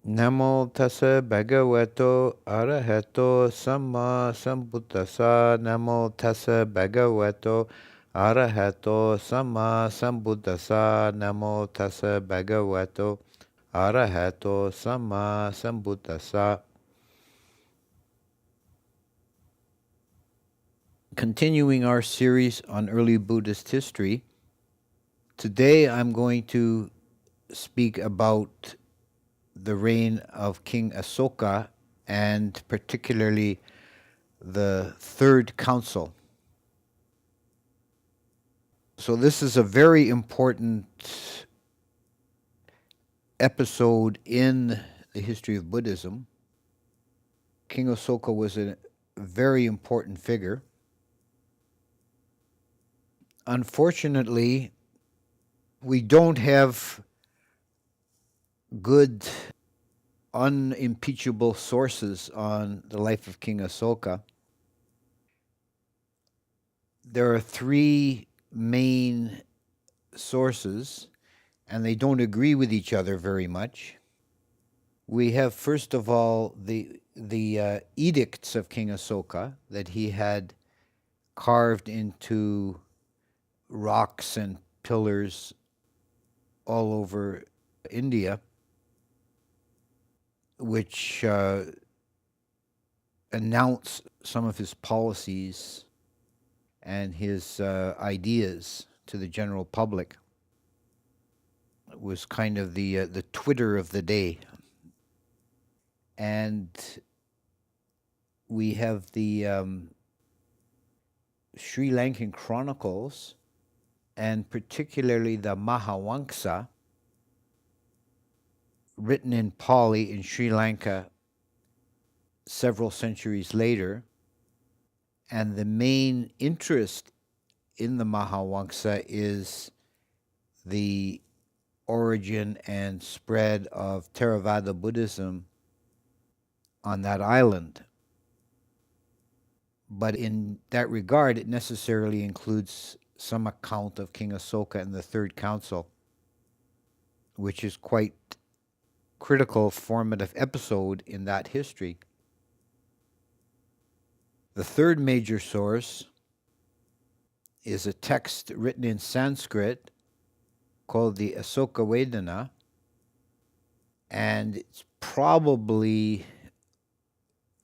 Namo tassa bhagavato arahato samma sambuddhassa. Namo tassa bhagavato arahato samma sambuddhassa. Namo tassa bhagavato arahato samma sambuddhassa. Continuing our series on early Buddhist history, today I'm going to speak about the reign of King Aśoka, and particularly the Third Council. So this is a very important episode in the history of Buddhism. King Aśoka was a very important figure. Unfortunately, we don't have good, unimpeachable sources on the life of King Aśoka. There are three main sources, and they don't agree with each other very much. We have, first of all, the edicts of King Aśoka that he had carved into rocks and pillars all over India, which announce some of his policies and his ideas to the general public. It was kind of the Twitter of the day. And we have the Sri Lankan chronicles, and particularly the Mahawangsa, written in Pali in Sri Lanka several centuries later. And the main interest in the Mahawangsa is the origin and spread of Theravada Buddhism on that island. But in that regard, it necessarily includes some account of King Aśoka and the Third Council, which is quite critical, formative episode in that history. The third major source is a text written in Sanskrit called the Aśoka Vedana, and it's probably,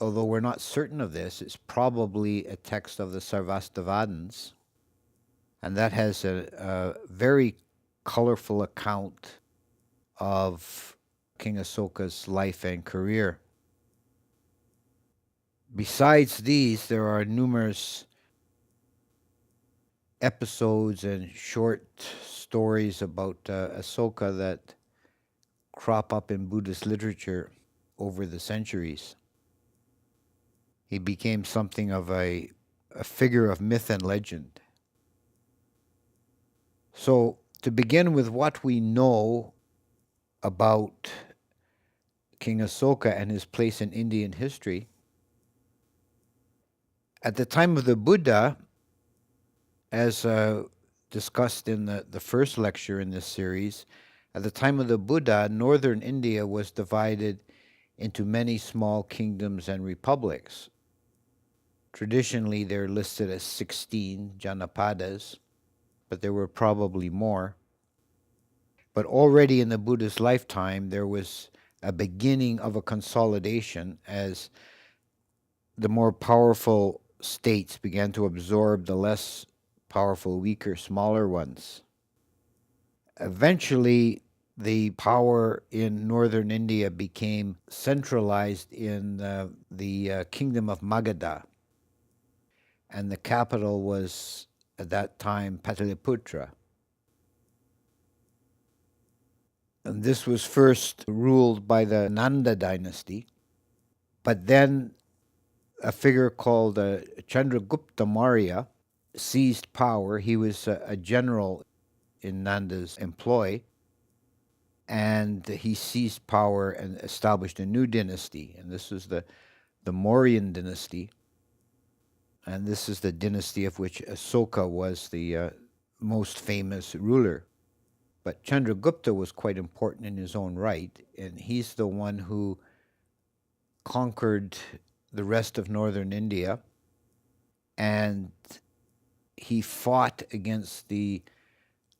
although we're not certain of this, it's probably a text of the Sarvastivadins, and that has a very colorful account of King Aśoka's life and career. Besides these, there are numerous episodes and short stories about Aśoka that crop up in Buddhist literature over the centuries. He became something of a figure of myth and legend. So, to begin with what we know about King Aśoka and his place in Indian history, at the time of the Buddha, as discussed in the first lecture in this series, at the time of the Buddha, northern India was divided into many small kingdoms and republics. Traditionally, they're listed as 16 Janapadas, but there were probably more. But already in the Buddha's lifetime, there was a beginning of a consolidation as the more powerful states began to absorb the less powerful, weaker, smaller ones. Eventually, the power in northern India became centralized in the kingdom of Magadha, and the capital was, at that time, Pataliputra. And this was first ruled by the Nanda dynasty, but then a figure called Chandragupta Maurya seized power. He was a general in Nanda's employ, and he seized power and established a new dynasty, and this was the Mauryan dynasty, and this is the dynasty of which Aśoka was the most famous ruler. But Chandragupta was quite important in his own right, and he's the one who conquered the rest of northern India, and he fought against the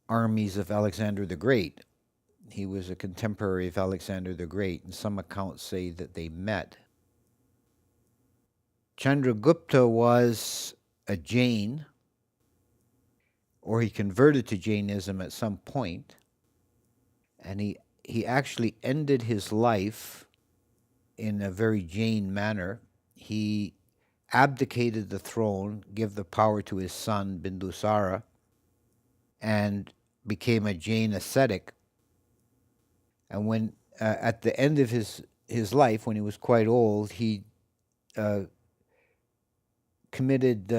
armies of Alexander the Great. He was a contemporary of Alexander the Great, and some accounts say that they met. Chandragupta was a Jain, or he converted to Jainism at some point, and he actually ended his life in a very Jain manner. He abdicated the throne, gave the power to his son Bindusara, and became a Jain ascetic. And when at the end of his life, when he was quite old, he uh, committed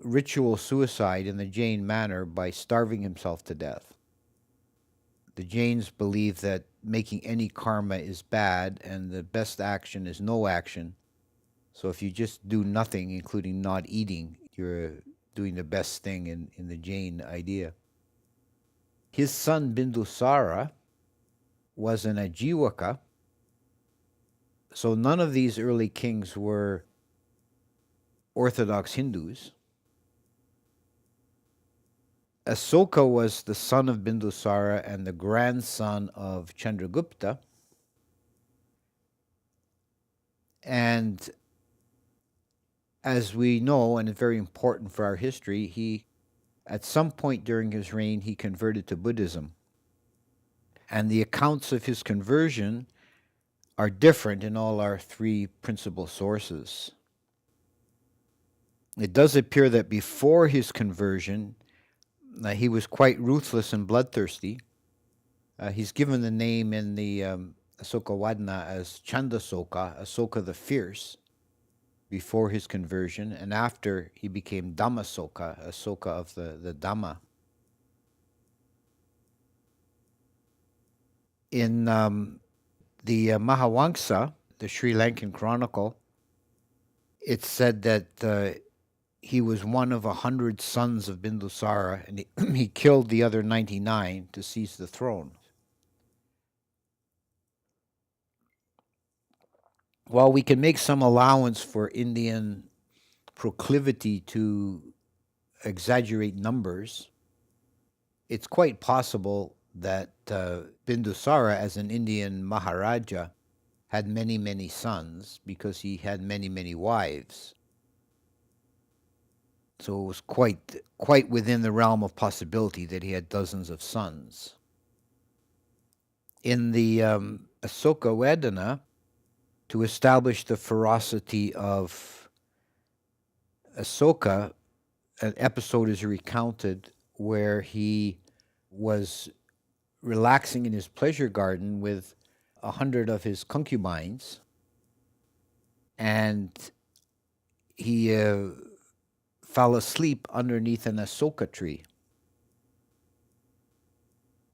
ritual suicide in the Jain manner by starving himself to death. The Jains believe that making any karma is bad, and the best action is no action. So if you just do nothing, including not eating, you're doing the best thing in the Jain idea. His son Bindusara was an Ajiwaka. So none of these early kings were Orthodox Hindus. Aśoka was the son of Bindusara and the grandson of Chandragupta. And as we know, and it's very important for our history, he, at some point during his reign, he converted to Buddhism. And the accounts of his conversion are different in all our three principal sources. It does appear that before his conversion, he was quite ruthless and bloodthirsty. He's given the name in the Aśoka Vadana as Chandasoka, Aśoka the Fierce, before his conversion, and after he became Dhammasoka, Aśoka of the Dhamma. In the Mahavamsa, the Sri Lankan Chronicle, it's said that he was one of 100 sons of Bindusara, and he killed the other 99 to seize the throne. While we can make some allowance for Indian proclivity to exaggerate numbers, it's quite possible that Bindusara, as an Indian Maharaja, had many, many sons because he had many, many wives. So it was quite within the realm of possibility that he had dozens of sons. In the Aśoka Vedana, to establish the ferocity of Aśoka, an episode is recounted where he was relaxing in his pleasure garden with 100 of his concubines, and he fell asleep underneath an Aśoka tree.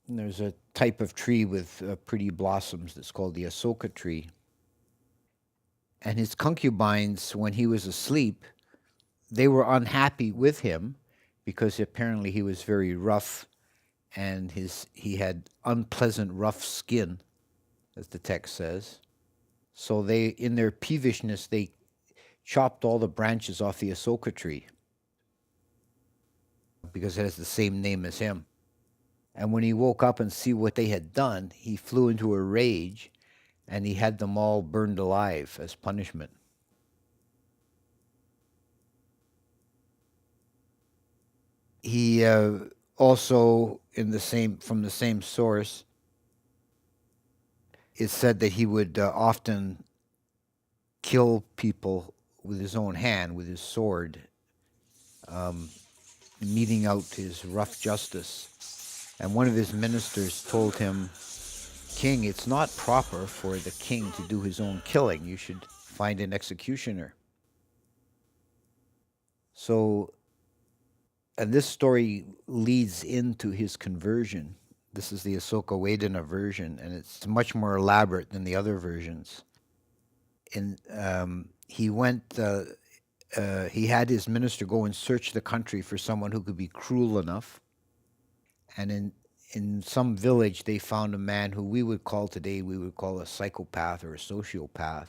And there's a type of tree with pretty blossoms that's called the Aśoka tree. And his concubines, when he was asleep, they were unhappy with him because apparently he was very rough and he had unpleasant rough skin, as the text says. So they, in their peevishness, they chopped all the branches off the Aśoka tree because it has the same name as him. And when he woke up and see what they had done, he flew into a rage and he had them all burned alive as punishment. He also, from the same source, it's said that he would often kill people with his own hand, with his sword, meting out his rough justice. And one of his ministers told him, "King, it's not proper for the king to do his own killing. You should find an executioner." So, and this story leads into his conversion. This is the Aśoka Vedana version, and it's much more elaborate than the other versions. He went. He had his minister go and search the country for someone who could be cruel enough, and in some village, they found a man who we would call today, we would call a psychopath or a sociopath.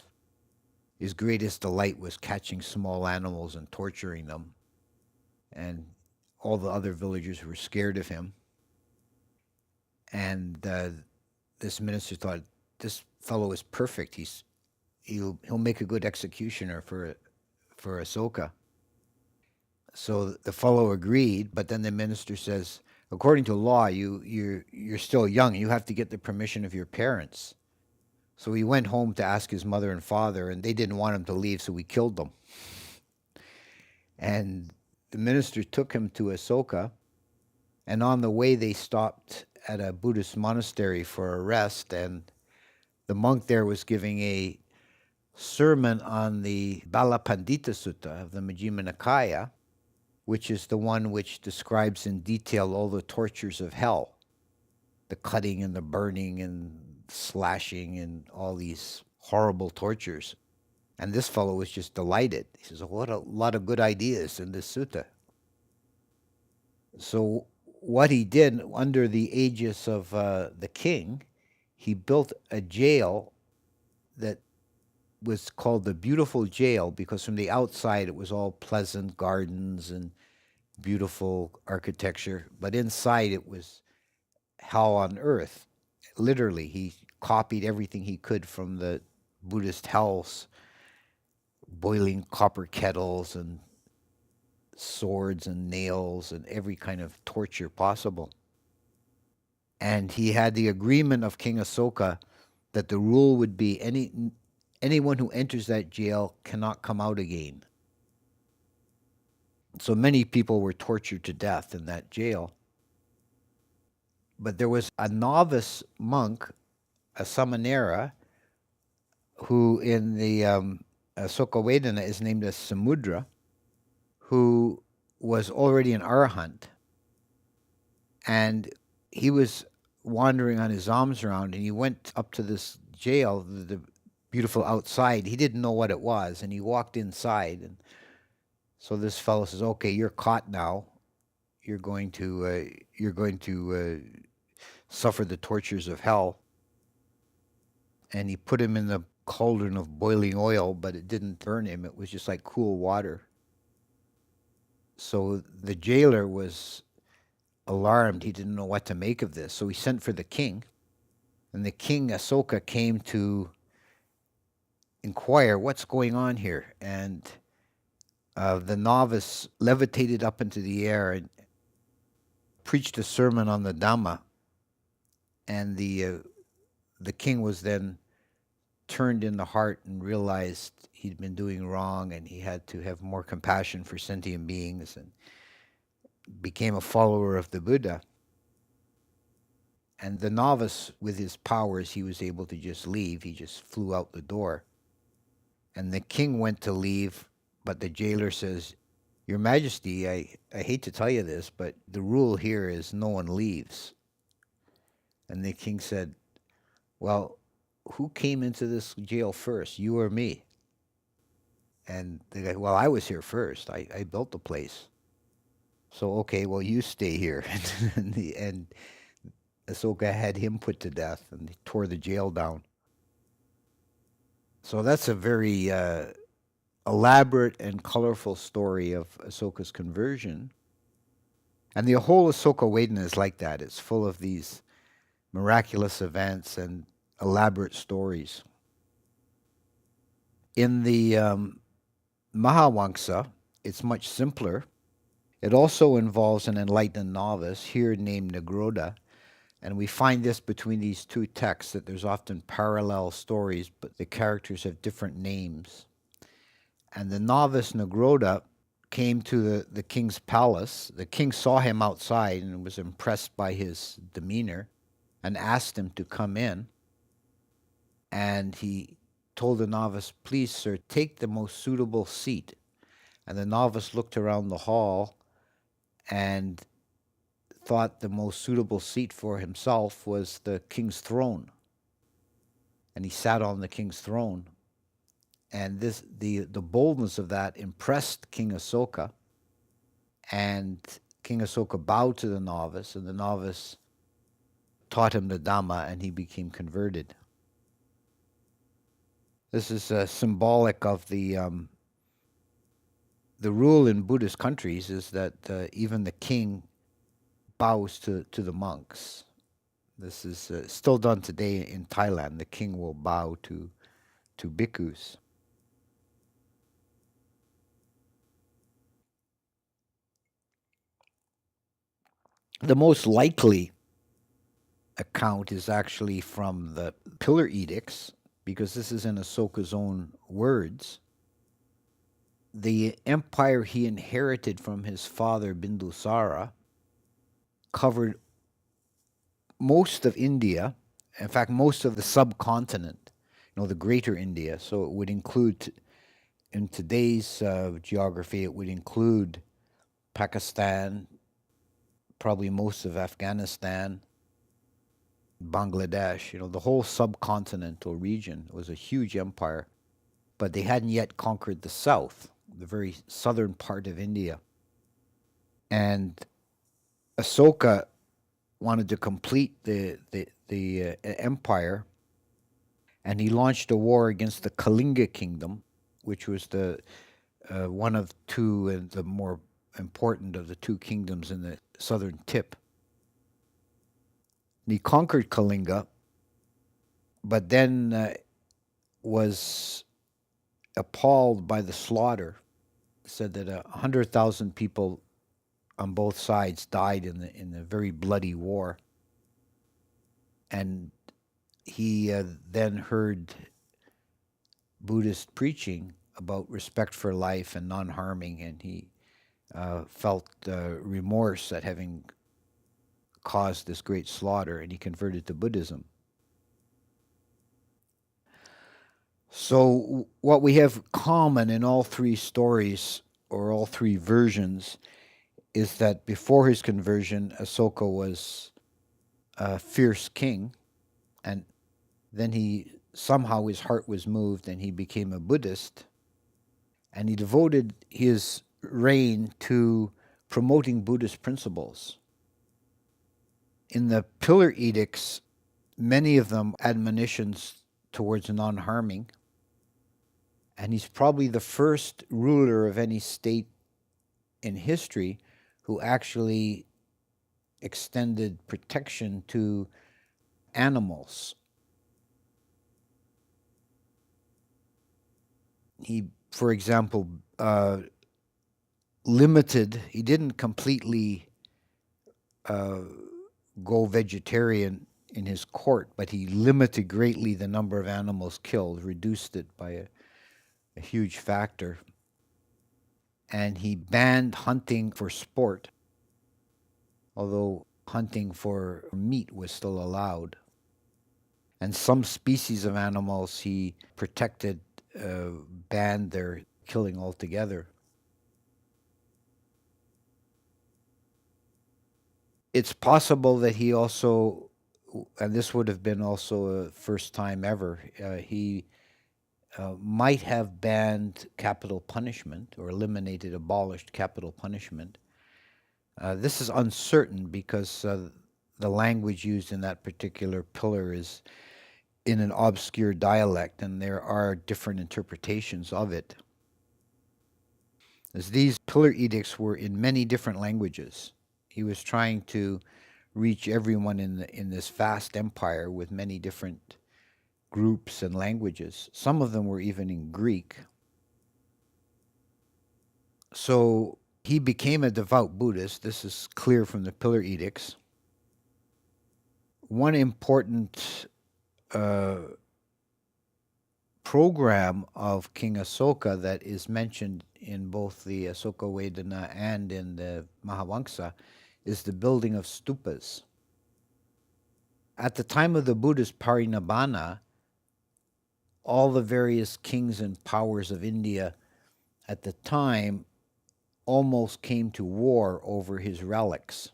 His greatest delight was catching small animals and torturing them. And all the other villagers were scared of him. And this minister thought, this fellow is perfect. He'll make a good executioner for Aśoka. So the fellow agreed, but then the minister says, according to law, you're still young. You have to get the permission of your parents. So he went home to ask his mother and father, and they didn't want him to leave, so we killed them. And the minister took him to Aśoka, and on the way they stopped at a Buddhist monastery for a rest, and the monk there was giving a sermon on the Balapandita Sutta of the Majjhima Nikaya, which is the one which describes in detail all the tortures of hell, the cutting and the burning and slashing and all these horrible tortures. And this fellow was just delighted. He says, what a lot of good ideas in this sutta. So what he did under the aegis of the king, he built a jail that was called the Beautiful Jail because from the outside it was all pleasant gardens and beautiful architecture, but inside it was hell on earth. Literally, he copied everything he could from the Buddhist hells, boiling copper kettles and swords and nails and every kind of torture possible. And he had the agreement of King Aśoka that the rule would be anyone who enters that jail cannot come out again. So many people were tortured to death in that jail. But there was a novice monk, a Samanera, who in the Aśoka Vedana is named as Samudra, who was already an arahant. And he was wandering on his alms round, and he went up to this jail, the beautiful outside. He didn't know what it was, and he walked inside. And so this fellow says, "Okay, you're caught now. You're going to suffer the tortures of hell." And he put him in the cauldron of boiling oil, but it didn't burn him. It was just like cool water. So the jailer was alarmed. He didn't know what to make of this. So he sent for the king. And the king, Aśoka, came to inquire what's going on here. And the novice levitated up into the air and preached a sermon on the Dhamma. And the king was then turned in the heart and realized he'd been doing wrong, and he had to have more compassion for sentient beings, and became a follower of the Buddha. And the novice, with his powers, he was able to just leave. He just flew out the door. And the king went to leave, but the jailer says, "Your Majesty, I hate to tell you this, but the rule here is no one leaves." And the king said, "Well, who came into this jail first, you or me?" And the guy, "Well, I was here first. I built the place." "So, okay, well, you stay here." And Aśoka had him put to death, and he tore the jail down. So that's a very elaborate and colorful story of Aśoka's conversion. And the whole Aśoka Vedana is like that. It's full of these miraculous events and elaborate stories. In the Mahavamsa, it's much simpler. It also involves an enlightened novice, here named Nigrodha, and we find this between these two texts, that there's often parallel stories, but the characters have different names. And the novice Nigrodha came to the king's palace. The king saw him outside and was impressed by his demeanor and asked him to come in. And he told the novice, "Please, sir, take the most suitable seat." And the novice looked around the hall and thought the most suitable seat for himself was the king's throne. And he sat on the king's throne. And the boldness of that impressed King Aśoka. And King Aśoka bowed to the novice, and the novice taught him the Dhamma, and he became converted. This is symbolic of the rule in Buddhist countries is that even the king bows to the monks. This is still done today in Thailand. The king will bow to bhikkhus. The most likely account is actually from the Pillar Edicts, because this is in Asoka's own words. The empire he inherited from his father Bindusara covered most of India, in fact, most of the subcontinent, the greater India. So it would include, in today's geography, it would include Pakistan, probably most of Afghanistan, Bangladesh, the whole subcontinental region was a huge empire, but they hadn't yet conquered the south, the very southern part of India. And Asoka wanted to complete the empire, and he launched a war against the Kalinga kingdom, which was the one of two and the more important of the two kingdoms in the southern tip. And he conquered Kalinga, but then was appalled by the slaughter. Said that 100,000 people on both sides died in the very bloody war, and he then heard Buddhist preaching about respect for life and non-harming, and he felt remorse at having caused this great slaughter, and he converted to Buddhism. So what we have common in all three stories, or all three versions, is that before his conversion, Asoka was a fierce king, and then somehow his heart was moved and he became a Buddhist, and he devoted his reign to promoting Buddhist principles. In the Pillar Edicts, many of them admonitions towards non-harming, and he's probably the first ruler of any state in history who actually extended protection to animals. He, for example, he didn't completely go vegetarian in his court, but he limited greatly the number of animals killed, reduced it by a huge factor. And he banned hunting for sport, although hunting for meat was still allowed. And some species of animals he protected, banned their killing altogether. It's possible that he also, and this would have been also a first time ever, he might have banned capital punishment or abolished capital punishment. This is uncertain because the language used in that particular pillar is in an obscure dialect, and there are different interpretations of it. As these pillar edicts were in many different languages, he was trying to reach everyone in this vast empire with many different groups and languages. Some of them were even in Greek. So he became a devout Buddhist. This is clear from the Pillar Edicts. One important program of King Asoka that is mentioned in both the Asoka Vedana and in the Mahavamsa is the building of stupas. At the time of the Buddha's Parinibbana, all the various kings and powers of India at the time almost came to war over his relics.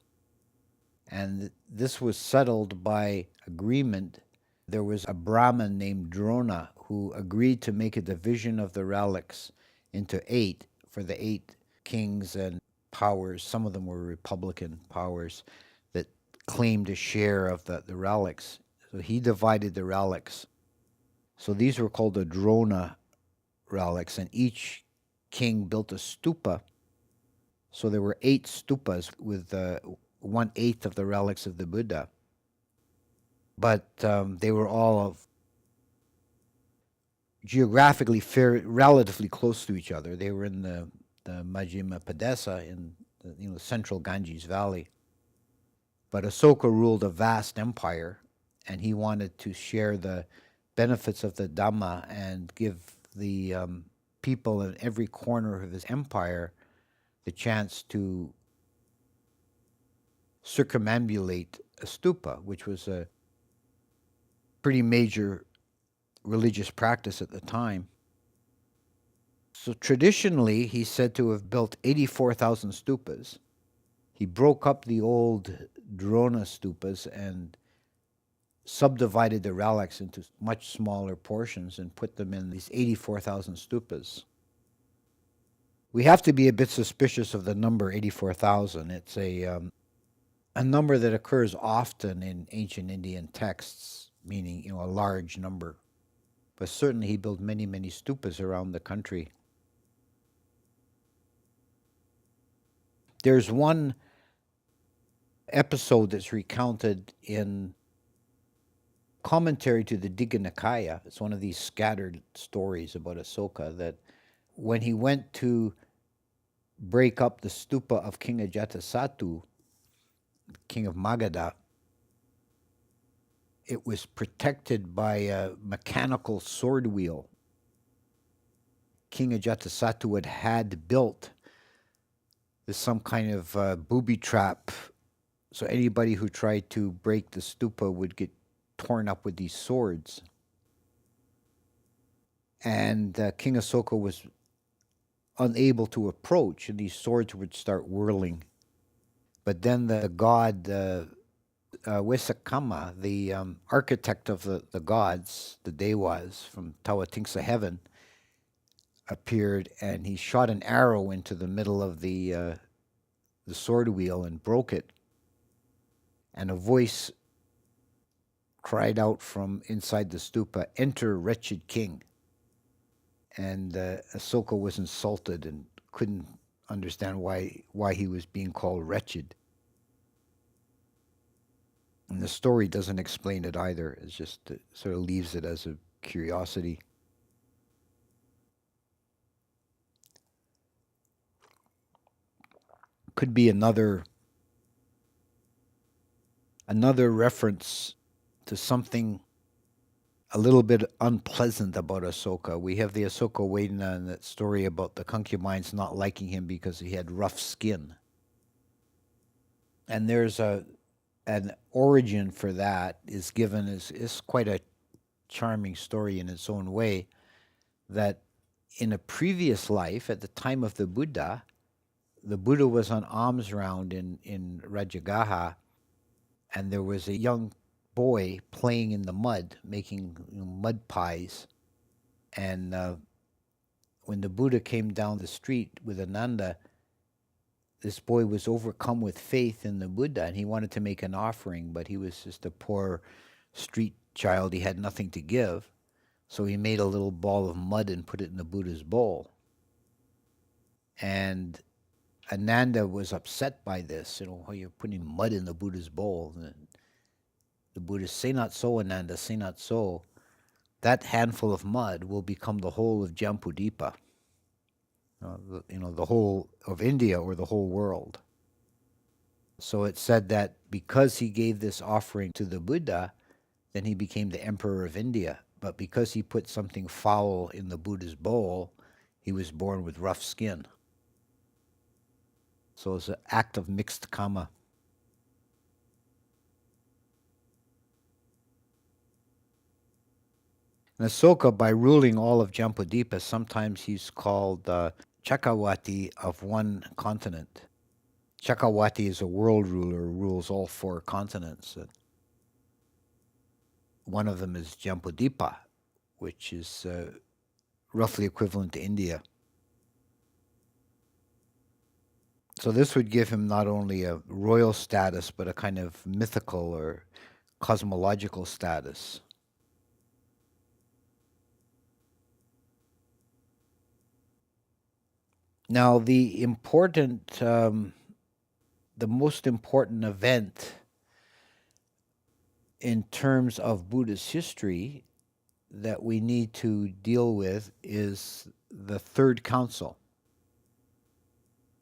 And this was settled by agreement. There was a Brahmin named Drona who agreed to make a division of the relics into 8 for the 8 kings and powers. Some of them were republican powers that claimed a share of the relics. So he divided the relics. So these were called the Drona relics, and each king built a stupa. So there were 8 stupas with 1/8 of the relics of the Buddha. But they were all of geographically relatively close to each other. They were in the Majjhima Padesa in the central Ganges Valley. But Asoka ruled a vast empire, and he wanted to share the benefits of the Dhamma and give the people in every corner of his empire the chance to circumambulate a stupa, which was a pretty major religious practice at the time. So traditionally, he's said to have built 84,000 stupas. He broke up the old Drona stupas and subdivided the relics into much smaller portions and put them in these 84,000 stupas. We have to be a bit suspicious of the number 84,000. It's a number that occurs often in ancient Indian texts, meaning a large number. But certainly he built many, many stupas around the country. There's one episode that's recounted in commentary to the Digha Nikaya. It's one of these scattered stories about Asoka, that when he went to break up the stupa of King Ajatasattu, king of Magadha, it was protected by a mechanical sword wheel. King Ajatasattu had built some kind of booby trap, so anybody who tried to break the stupa would get torn up with these swords. And King Asoka was unable to approach, and these swords would start whirling. But then the god Wesakama, the architect of the gods, the Dewas from Tawatingsa heaven, appeared, and he shot an arrow into the middle of the sword wheel and broke it. And a voice cried out from inside the stupa, "Enter, wretched king." And Asoka was insulted and couldn't understand why he was being called wretched. And the story doesn't explain it either. It's just sort of leaves it as a curiosity. Could be another reference to something a little bit unpleasant about Asoka. We have the Asoka Vedana and that story about the concubines not liking him because he had rough skin. And there's an origin for that is given is quite a charming story in its own way, that in a previous life, at the time of the Buddha was on alms round in Rajagaha, and there was a young boy playing in the mud, making mud pies. And when the Buddha came down the street with Ananda, this boy was overcome with faith in the Buddha, and he wanted to make an offering, but he was just a poor street child. He had nothing to give. So he made a little ball of mud and put it in the Buddha's bowl. And Ananda was upset by this. You're putting mud in the Buddha's bowl. And the Buddha, say not so, Ananda, say not so. That handful of mud will become the whole of Jambudipa, the whole of India or the whole world. So it said that because he gave this offering to the Buddha, then he became the emperor of India. But because he put something foul in the Buddha's bowl, he was born with rough skin. So it's an act of mixed karma. And Asoka, by ruling all of Jambudipa, sometimes he's called Chakravarti of one continent. Chakravarti is a world ruler who rules all 4 continents. One of them is Jambudipa, which is roughly equivalent to India. So this would give him not only a royal status, but a kind of mythical or cosmological status. Now, the most important event in terms of Buddhist history that we need to deal with is the Third Council.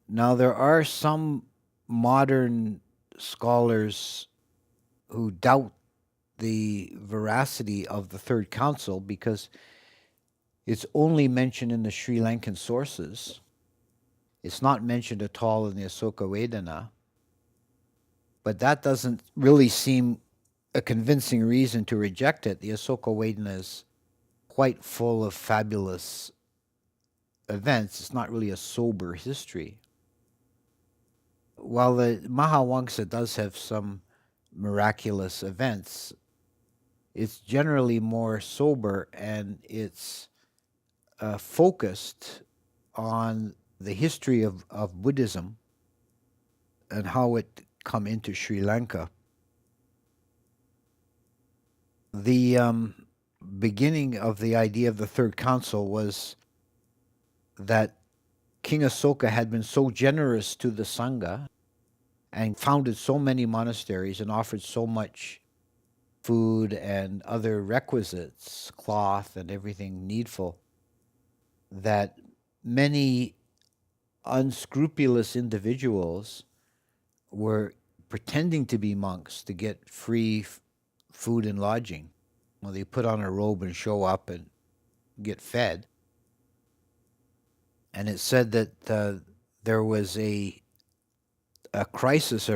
Now, there are some modern scholars who doubt the veracity of the Third Council because it's only mentioned in the Sri Lankan sources. It's not mentioned at all in the Aśoka Vedana. But that doesn't really seem a convincing reason to reject it. The Aśoka Vedana is quite full of fabulous events. It's not really a sober history. While the Mahawangsa does have some miraculous events, it's generally more sober, and it's focused on the history of Buddhism and how it come into Sri Lanka. The beginning of the idea of the Third Council was that King Aśoka had been so generous to the Sangha and founded so many monasteries and offered so much food and other requisites, cloth and everything needful, that many unscrupulous individuals were pretending to be monks to get free food and lodging. Well, they put on a robe and show up and get fed. And it said that there was a crisis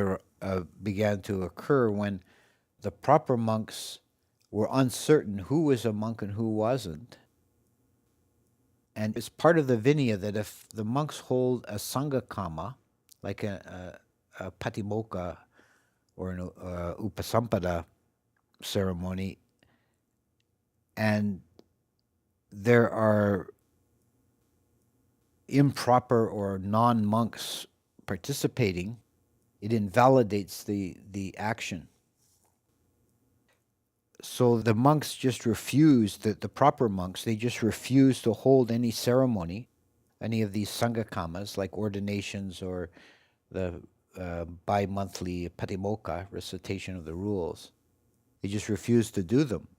began to occur when the proper monks were uncertain who was a monk and who wasn't. And it's part of the Vinaya that if the monks hold a Sangha like a Patimokkha or an Upasampada ceremony, and there are improper or non-monks participating, it invalidates the action. So the monks just refused, the proper monks, they just refused to hold any ceremony, any of these Sangha like ordinations or the bi-monthly Patimokkha, recitation of the rules. They just refused to do them.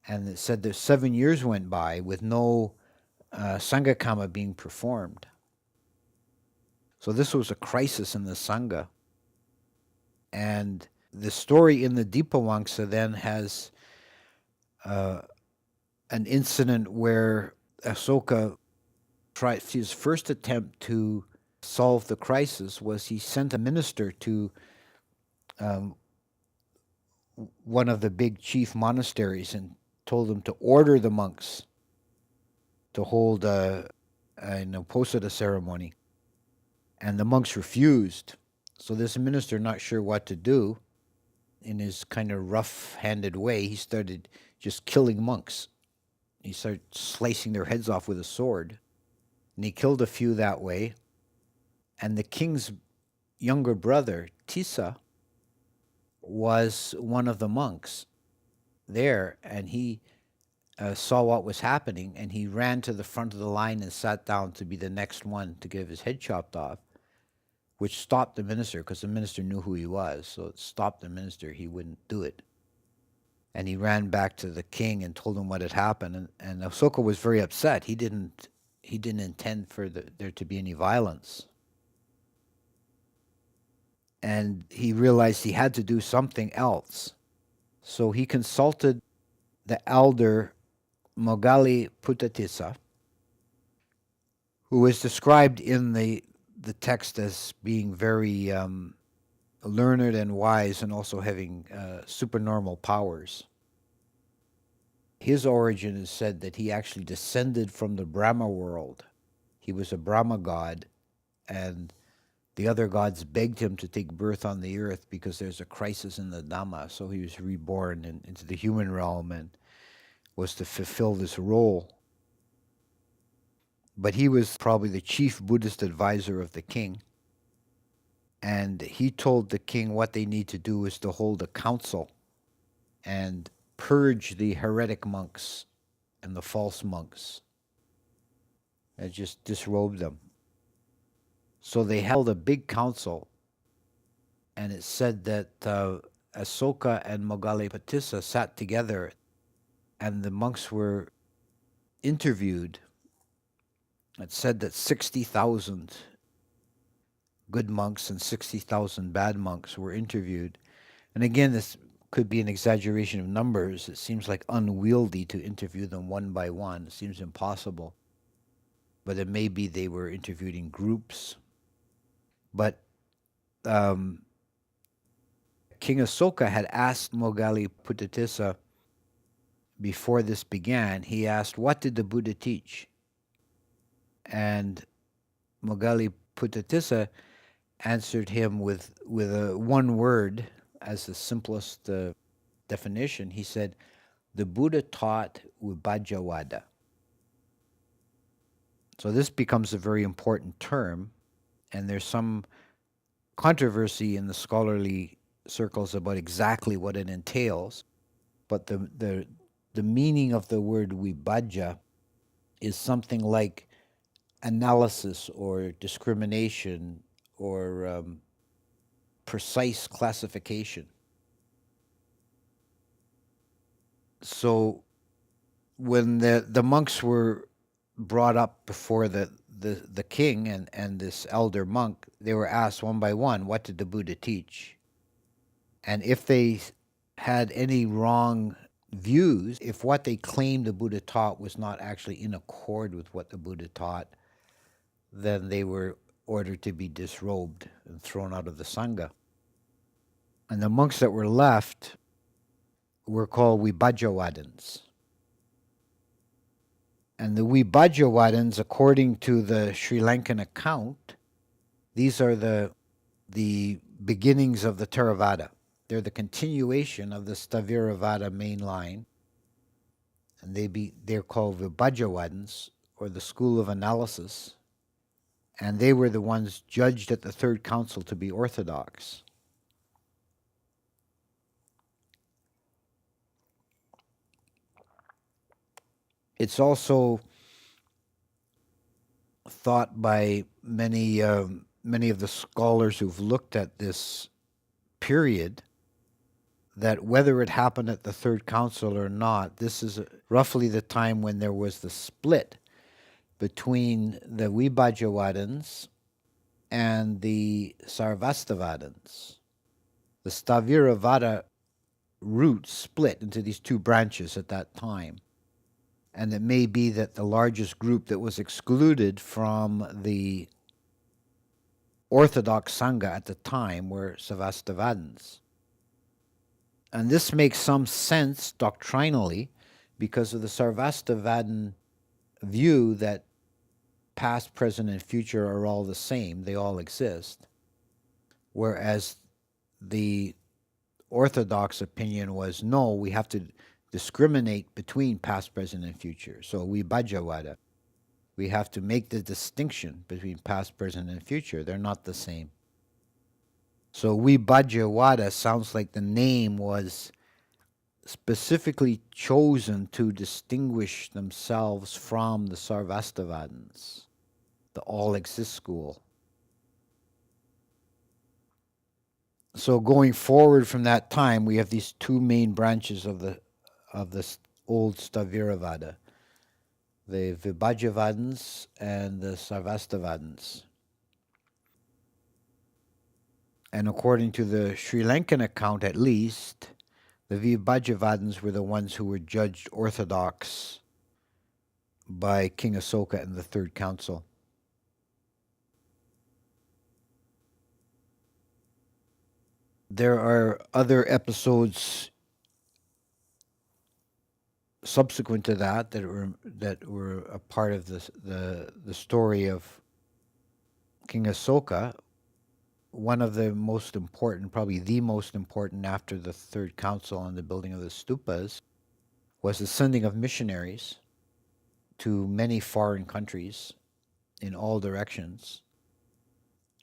And it said that 7 years went by with no Sangha being performed. So this was a crisis in the Sangha. And the story in the Dipavamsa then has an incident where Aśoka tried, his first attempt to solve the crisis was he sent a minister to one of the big chief monasteries and told them to order the monks to hold an Uposatha ceremony. And the monks refused. So this minister, not sure what to do, in his kind of rough-handed way, he started just killing monks. He started slicing their heads off with a sword. And he killed a few that way. And the king's younger brother, Tissa, was one of the monks there, and he saw what was happening, and he ran to the front of the line and sat down to be the next one to get his head chopped off, which stopped the minister, because the minister knew who he was, so it stopped the minister. He wouldn't do it. And he ran back to the king and told him what had happened, and Aśoka was very upset. He didn't intend for there to be any violence. And he realized he had to do something else. So he consulted the elder Mogali Puttatissa, who is described in the text as being very learned and wise, and also having supernormal powers. His origin is said that he actually descended from the Brahma world. He was a Brahma god, and the other gods begged him to take birth on the earth because there's a crisis in the Dhamma. So he was reborn into the human realm and was to fulfill this role. but he was probably the chief Buddhist advisor of the king. And he told the king what they need to do is to hold a council and purge the heretic monks and the false monks and just disrobe them. So they held a big council, and it said that Aśoka and Moggalipatissa sat together, and the monks were interviewed. It said that 60,000 good monks and 60,000 bad monks were interviewed. And again, this could be an exaggeration of numbers. It seems like unwieldy to interview them one by one. It seems impossible. But it may be they were interviewed in groups. But King Aśoka had asked Moggaliputissa before this began, he asked, what did the Buddha teach? And Moggaliputissa answered him with a one word as the simplest definition. He said, the Buddha taught Vibhajyavada. So this becomes a very important term, and there's some controversy in the scholarly circles about exactly what it entails. But the meaning of the word Vibhajya is something like analysis or discrimination or precise classification. So when the monks were brought up before the king and this elder monk, they were asked one by one, what did the Buddha teach? And if they had any wrong views, if what they claimed the Buddha taught was not actually in accord with what the Buddha taught, then they were ordered to be disrobed and thrown out of the Sangha. And the monks that were left were called Vibhajyavadins. And the Vibhajyavadins, according to the Sri Lankan account, these are the beginnings of the Theravada. They're the continuation of the Sthaviravada main line. And they're called Vibhajyavadins, or the school of analysis. And they were the ones judged at the Third Council to be orthodox. It's also thought by many of the scholars who've looked at this period that whether it happened at the Third Council or not, this is roughly the time when there was the split between the Vibhajyavadins and the Sarvastivadins. The Sthaviravada route split into these two branches at that time. And it may be that the largest group that was excluded from the Orthodox Sangha at the time were Sarvastivadins. And this makes some sense doctrinally because of the Sarvastivadin view that past, present, and future are all the same. They all exist. Whereas the Orthodox opinion was, no, we have to discriminate between past, present, and future. So Vibhajyavada. We have to make the distinction between past, present, and future. They're not the same. So Vibhajyavada sounds like the name was specifically chosen to distinguish themselves from the Sarvastivadins, the all-exist school. So going forward from that time, we have these two main branches of the old Sthaviravada, the Vibhajyavadins and the Sarvastivadins. And according to the Sri Lankan account, at least, the Vibhajyavadins were the ones who were judged orthodox by King Aśoka and the Third Council. There are other episodes subsequent to that were a part of the story of King Aśoka. One of the most important, probably the most important after the Third Council and the building of the stupas, was the sending of missionaries to many foreign countries. in all directions.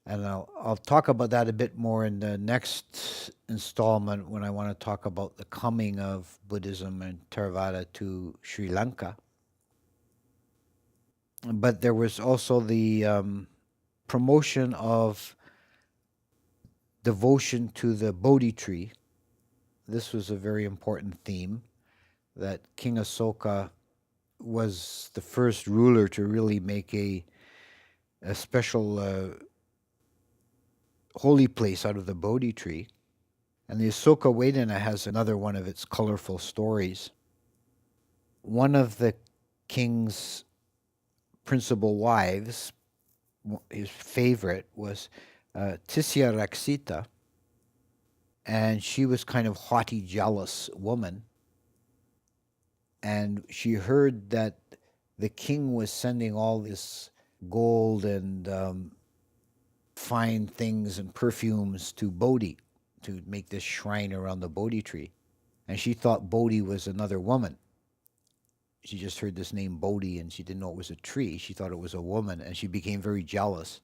And I'll talk about that a bit more in the next installment when I want to talk about the coming of Buddhism and Theravada to Sri Lanka. But there was also the promotion of devotion to the Bodhi tree. This was a very important theme, that King Aśoka was the first ruler to really make a special holy place out of the Bodhi tree. And the Aśoka Vedana has another one of its colorful stories. One of the king's principal wives, his favorite, was Tisya Raksita, and she was kind of haughty, jealous woman. And she heard that the king was sending all this gold and fine things and perfumes to Bodhi to make this shrine around the Bodhi tree. And she thought Bodhi was another woman. She just heard this name Bodhi and she didn't know it was a tree. She thought it was a woman, and she became very jealous.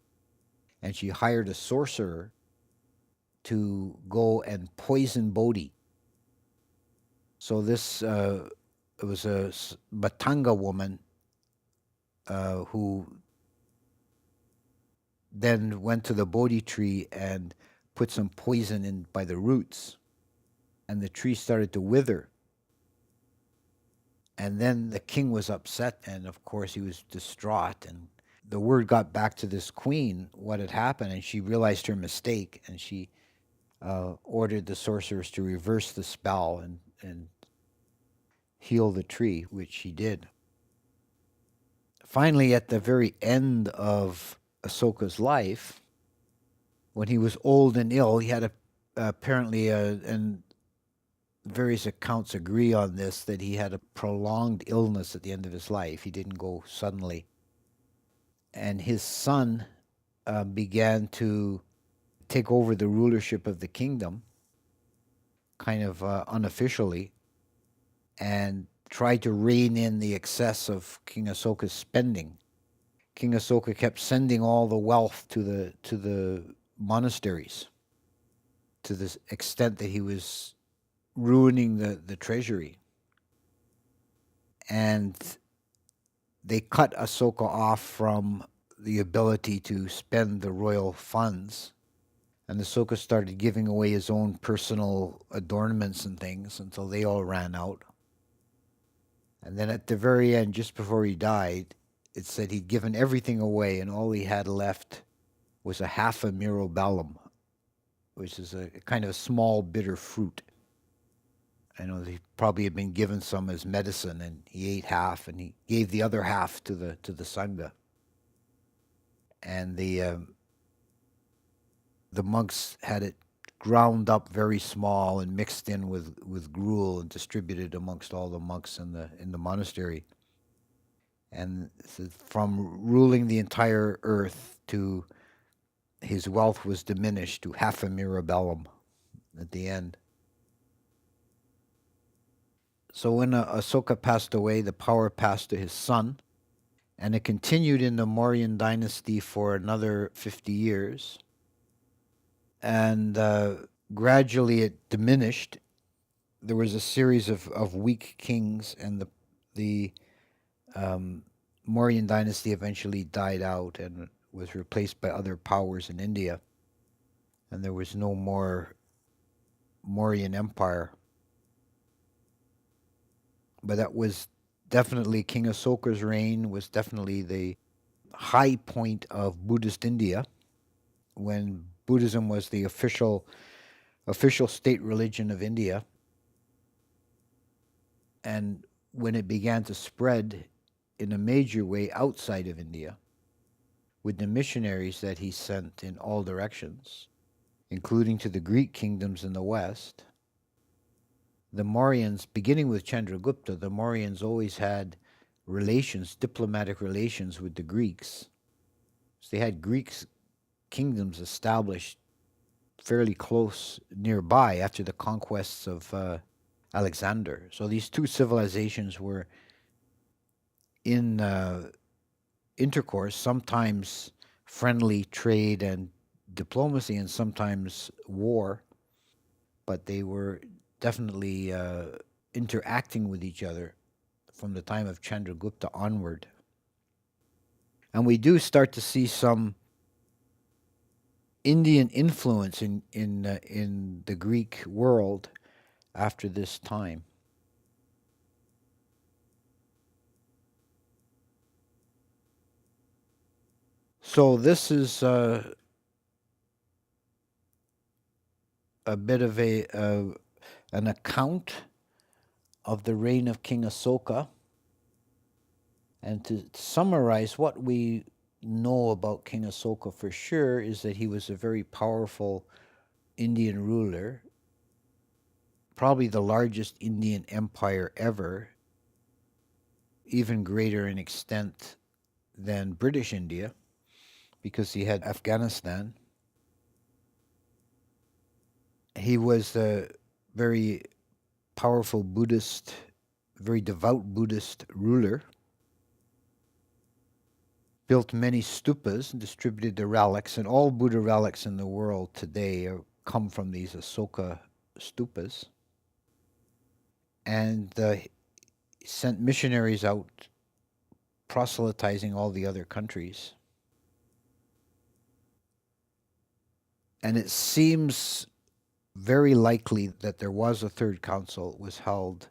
And she hired a sorcerer to go and poison Bodhi. So this it was a Batanga woman who then went to the Bodhi tree and put some poison in by the roots, and the tree started to wither. And then the king was upset, and of course he was distraught, and the word got back to this queen what had happened, and she realized her mistake, and she ordered the sorcerers to reverse the spell and heal the tree, which she did. Finally, at the very end of Asoka's life, when he was old and ill, he had apparently, and various accounts agree on this, that he had a prolonged illness at the end of his life. He didn't go suddenly. And his son began to take over the rulership of the kingdom, kind of unofficially, and tried to rein in the excess of King Asoka's spending. King Asoka kept sending all the wealth to the monasteries, to the extent that he was ruining the treasury. And they cut Asoka off from the ability to spend the royal funds. And Asoka started giving away his own personal adornments and things until they all ran out. And then at the very end, just before he died, it said he'd given everything away, and all he had left was a half a mirabellum, which is a kind of small bitter fruit. I know he probably had been given some as medicine, and he ate half, and he gave the other half to the sangha. And the monks had it ground up very small and mixed in with gruel and distributed amongst all the monks in the monastery. And from ruling the entire earth to his wealth was diminished to half a mirabellum at the end. So when Asoka passed away, the power passed to his son, and it continued in the Mauryan dynasty for another 50 years. And gradually it diminished. There was a series of weak kings, and the Mauryan dynasty eventually died out and was replaced by other powers in India. And there was no more Mauryan Empire. But that was definitely, King Asoka's reign was definitely the high point of Buddhist India, when Buddhism was the official state religion of India. And when it began to spread in a major way outside of India, with the missionaries that he sent in all directions, including to the Greek kingdoms in the west, the Mauryans, beginning with Chandragupta, the Mauryans always had relations, diplomatic relations with the Greeks. So they had Greek kingdoms established fairly close nearby after the conquests of Alexander. So these two civilizations were in intercourse, sometimes friendly trade and diplomacy, and sometimes war, but they were definitely interacting with each other from the time of Chandragupta onward. And we do start to see some Indian influence in the Greek world after this time. So this is a bit of an account of the reign of King Asoka. And to summarize what we know about King Asoka for sure is that he was a very powerful Indian ruler, probably the largest Indian empire ever, even greater in extent than British India, because he had Afghanistan. He was a very powerful Buddhist, very devout Buddhist ruler, built many stupas and distributed the relics, and all Buddha relics in the world today come from these Asoka stupas. And sent missionaries out proselytizing all the other countries. And it seems very likely that there was a third council. It was held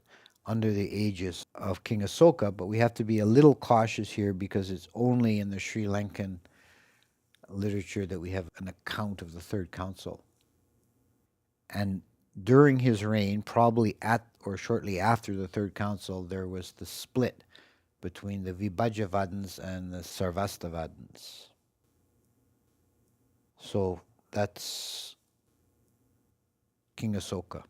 under the aegis of King Asoka, but we have to be a little cautious here because it's only in the Sri Lankan literature that we have an account of the third council. And during his reign, probably at or shortly after the third council, there was the split between the Vibhajavadins and the Sarvastivadins. So that's King Asoka.